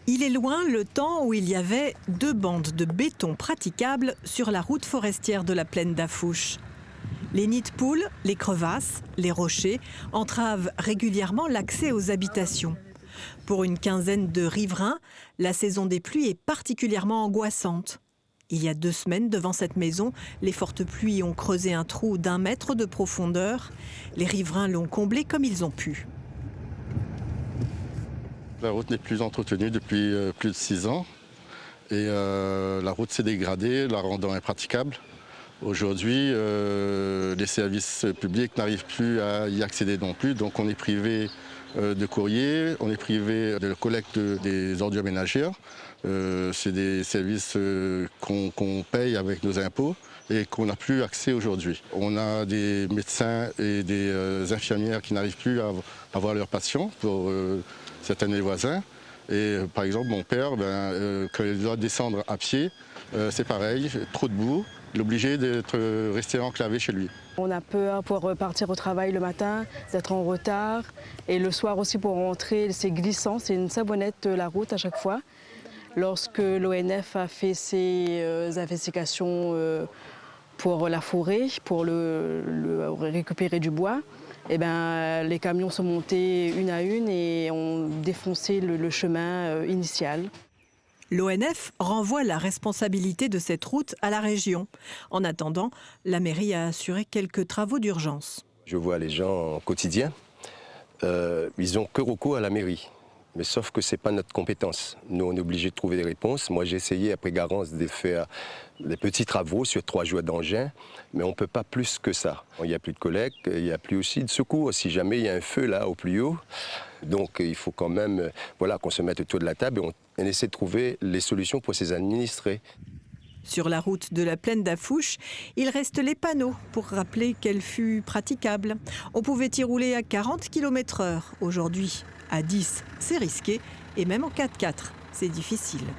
Il est loin le temps où il y avait 2 bandes de béton praticables sur la route forestière de la plaine d'Afouche. Les nids de poules, les crevasses, les rochers entravent régulièrement l'accès aux habitations. Pour une quinzaine de riverains, la saison des pluies est particulièrement angoissante. Il y a 2 semaines, devant cette maison, les fortes pluies ont creusé un trou d'1 mètre de profondeur. Les riverains l'ont comblé comme ils ont pu. La route n'est plus entretenue depuis plus de 6 ans et la route s'est dégradée, la rendant impraticable. Aujourd'hui, les services publics n'arrivent plus à y accéder non plus, donc on est privé de courrier, on est privé de la collecte des ordures ménagères. C'est des services qu'on paye avec nos impôts et qu'on n'a plus accès aujourd'hui. On a des médecins et des infirmières qui n'arrivent plus à voir leurs patients pour certains de mes voisins. Et par exemple, mon père, quand il doit descendre à pied, c'est pareil, trop de boue. Il est obligé d'être resté enclavé chez lui. On a peur pour repartir au travail le matin, d'être en retard. Et le soir aussi pour rentrer, c'est glissant, c'est une savonnette la route à chaque fois. Lorsque l'ONF a fait ses investigations pour la forêt, pour récupérer du bois, eh ben, les camions sont montés une à une et ont défoncé le chemin initial. L'ONF renvoie la responsabilité de cette route à la région. En attendant, la mairie a assuré quelques travaux d'urgence. Je vois les gens au quotidien, ils n'ont que recours à la mairie. Mais sauf que ce n'est pas notre compétence. Nous, on est obligé de trouver des réponses. Moi, j'ai essayé, après Garance, de faire des petits travaux sur 3 jours d'engin, mais on ne peut pas plus que ça. Il n'y a plus de collecte, il n'y a plus aussi de secours. Si jamais il y a un feu là, au plus haut, donc il faut quand même qu'on se mette autour de la table et on essaie de trouver les solutions pour ces administrés. Sur la route de la plaine d'Afouche, il reste les panneaux pour rappeler qu'elle fut praticable. On pouvait y rouler à 40 km/h. Aujourd'hui, à 10, c'est risqué. Et même en 4x4, c'est difficile.